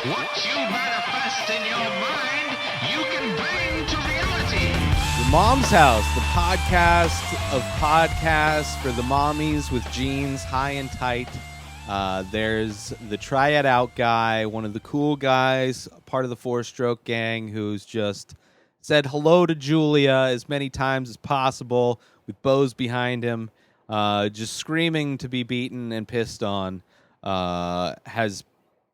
What you manifest in your mind, you can bring to reality. Your Mom's House, the podcast of podcasts for the mommies with jeans high and tight. There's the Try It Out guy, one of the cool guys, part of the Four Stroke gang, who's just said hello to Julia as many times as possible with bows behind him, just screaming to be beaten and pissed on, has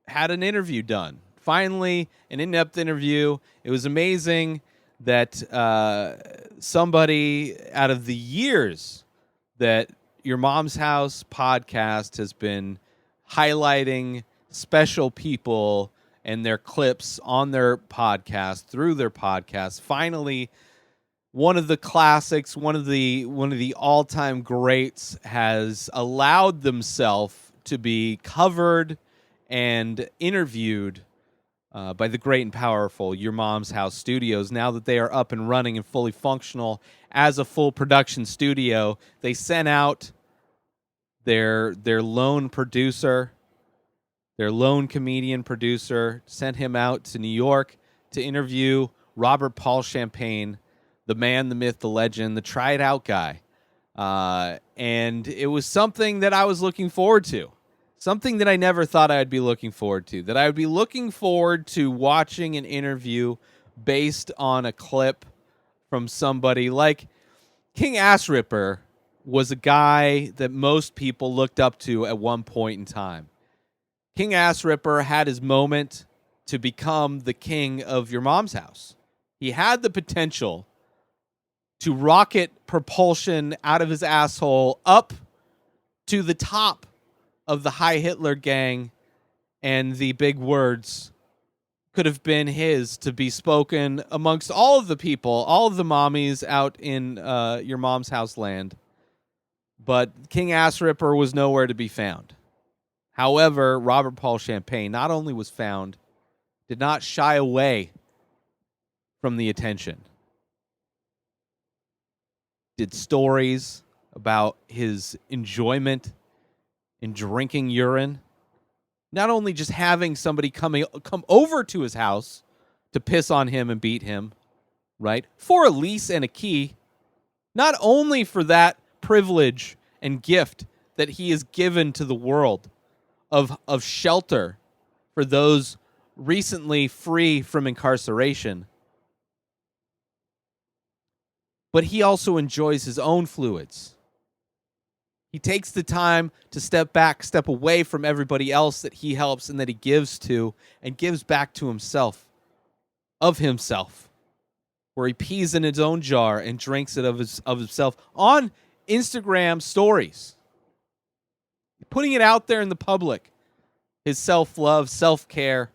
had an interview done. Finally, an in-depth interview. It was amazing that somebody out of the years that Your Mom's House podcast has been highlighting special people and their clips on their podcast through their podcast. Finally, one of the classics, one of the all-time greats has allowed themselves to be covered and interviewed by the great and powerful Your Mom's House Studios. Now that they are up and running and fully functional as a full production studio, they sent out their lone producer, their lone comedian producer, sent him out to New York to interview Robert Paul Champagne, the man, the myth, the legend, the Try It Out guy. And it was something that I was looking forward to. Something that I never thought I'd be looking forward to. That I would be looking forward to watching an interview based on a clip from somebody like King Ass Ripper was a guy that most people looked up to at one point in time. King Ass Ripper had his moment to become the king of Your Mom's House. He had the potential to rocket propulsion out of his asshole up to the top of the High Hitler gang, and the big words could have been his to be spoken amongst all of the people, all of the mommies out in Your Mom's House land. But King Ass Ripper was nowhere to be found. However, Robert Paul Champagne not only was found, did not shy away from the attention. Did stories about his enjoyment in drinking urine. Not only just having somebody come over to his house to piss on him and beat him, right? For a lease and a key. Not only for that privilege and gift that he has given to the world of shelter for those recently free from incarceration, but he also enjoys his own fluids. He takes the time to step back, step away from everybody else that he helps and that he gives to, and gives back to himself, of himself, where he pees in his own jar and drinks it of himself on Instagram stories, putting it out there in the public. His self-love, self-care,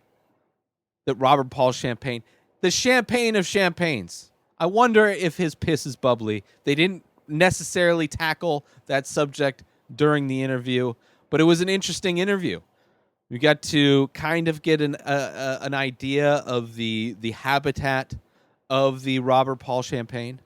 that Robert Paul Champagne, the champagne of champagnes. I wonder if his piss is bubbly. They didn't necessarily tackle that subject during the interview, but it was an interesting interview. We got to kind of get an idea of the habitat of the Robert Paul Champagne.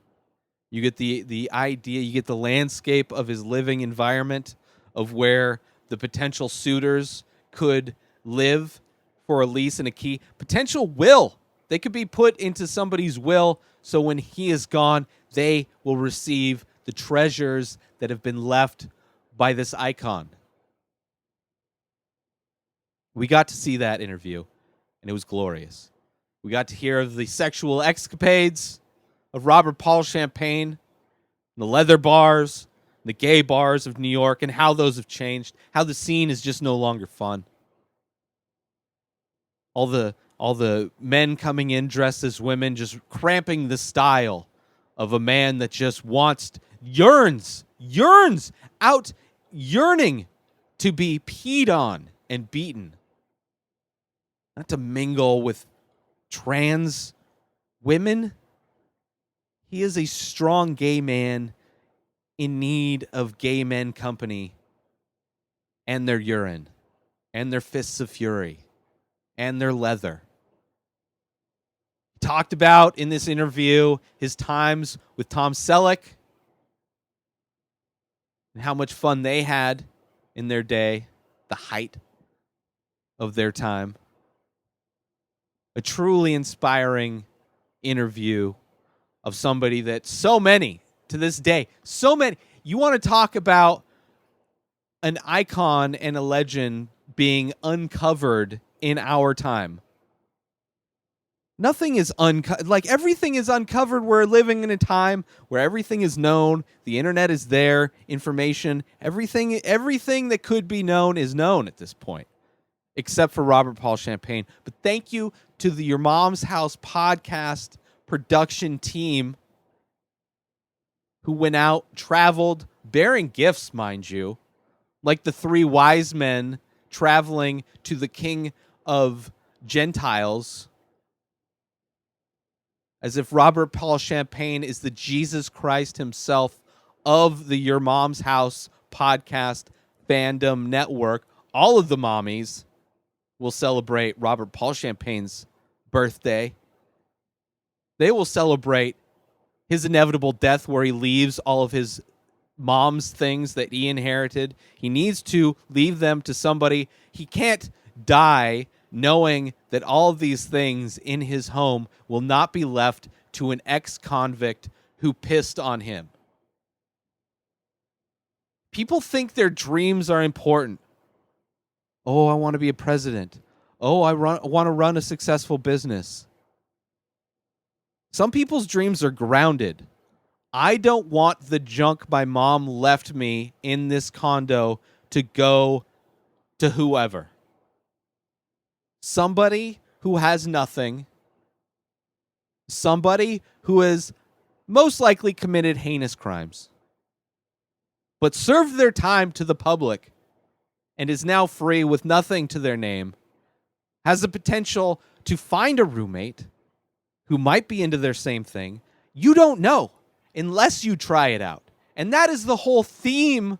You get the idea, you get the landscape of his living environment, of where the potential suitors could live for a lease and a key. Potential will. They could be put into somebody's will, so when he is gone, they will receive the treasures that have been left by this icon. We got to see that interview, and it was glorious. We got to hear of the sexual escapades of Robert Paul Champagne, the leather bars, the gay bars of New York, and how those have changed, how the scene is just no longer fun. All the men coming in dressed as women, just cramping the style of a man that just yearns out, yearning to be peed on and beaten. Not to mingle with trans women. He is a strong gay man in need of gay men company and their urine and their fists of fury and their leather. He talked about in this interview his times with Tom Selleck and how much fun they had in their day, the height of their time. a truly inspiring interview of somebody that so many to this day, you want to talk about an icon and a legend being uncovered in our time. Nothing is uncovered. Like, everything is uncovered. We're living in a time where everything is known. The internet is there. Information, everything that could be known is known at this point, except for Robert Paul Champagne. But thank you to the Your Mom's House podcast production team who went out, traveled, bearing gifts, mind you, like the three wise men traveling to the King of Gentiles, as if Robert Paul Champagne is the Jesus Christ himself of the Your Mom's House podcast fandom network. All of the mommies will celebrate Robert Paul Champagne's birthday. They will celebrate his inevitable death, where he leaves all of his mom's things that he inherited. He needs to leave them to somebody. He can't die knowing that all of these things in his home will not be left to an ex-convict who pissed on him. People think their dreams are important. Oh, I want to be a president. Oh, I want to run a successful business. Some people's dreams are grounded. I don't want the junk my mom left me in this condo to go to whoever. Somebody who has nothing. Somebody who has most likely committed heinous crimes, but served their time to the public and is now free with nothing to their name, has the potential to find a roommate who might be into their same thing. You don't know unless you try it out. And that is the whole theme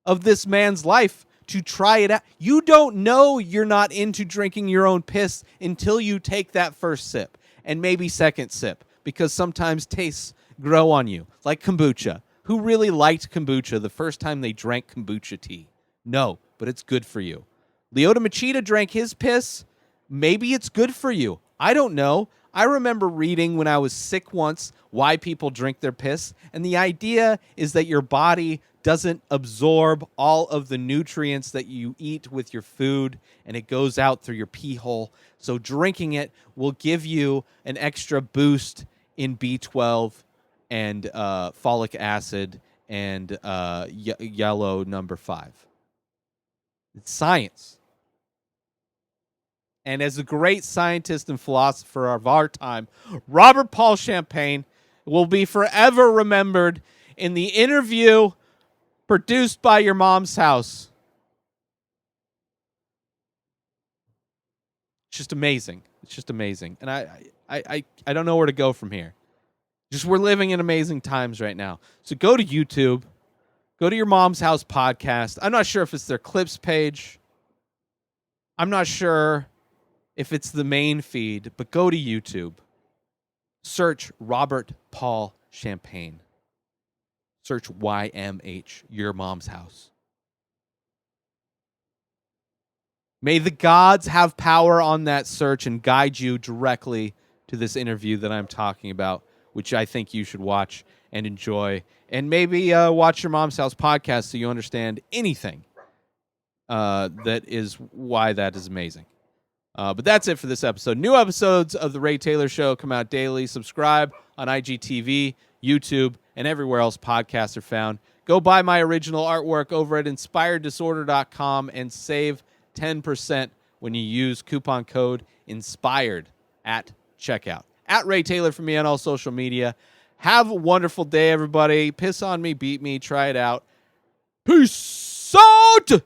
of this man's life, to try it out. You don't know you're not into drinking your own piss until you take that first sip and maybe second sip, because sometimes tastes grow on you, like kombucha. Who really liked kombucha the first time they drank kombucha tea? No, but it's good for you. Lyoto Machida drank his piss. Maybe it's good for you. I don't know. I remember reading when I was sick once why people drink their piss, and the idea is that your body doesn't absorb all of the nutrients that you eat with your food, and it goes out through your pee hole. So drinking it will give you an extra boost in B12 and folic acid and yellow number 5. It's science. And as a great scientist and philosopher of our time, Robert Paul Champagne will be forever remembered in the interview produced by Your Mom's House. It's just amazing. It's just amazing. And I don't know where to go from here. Just, we're living in amazing times right now. So go to YouTube. Go to Your Mom's House podcast. I'm not sure if it's their clips page. I'm not sure if it's the main feed, but go to YouTube. Search Robert Paul Champagne. Search YMH, Your Mom's House. May the gods have power on that search and guide you directly to this interview that I'm talking about, which I think you should watch and enjoy. And maybe watch Your Mom's House podcast so you understand anything that is why that is amazing. But that's it for this episode. New episodes of The Ray Taylor Show come out daily. Subscribe on IGTV, YouTube, and everywhere else podcasts are found. Go buy my original artwork over at inspireddisorder.com and save 10% when you use coupon code INSPIRED at checkout. At Ray Taylor for me on all social media. Have a wonderful day, everybody. Piss on me, beat me, try it out. Peace out!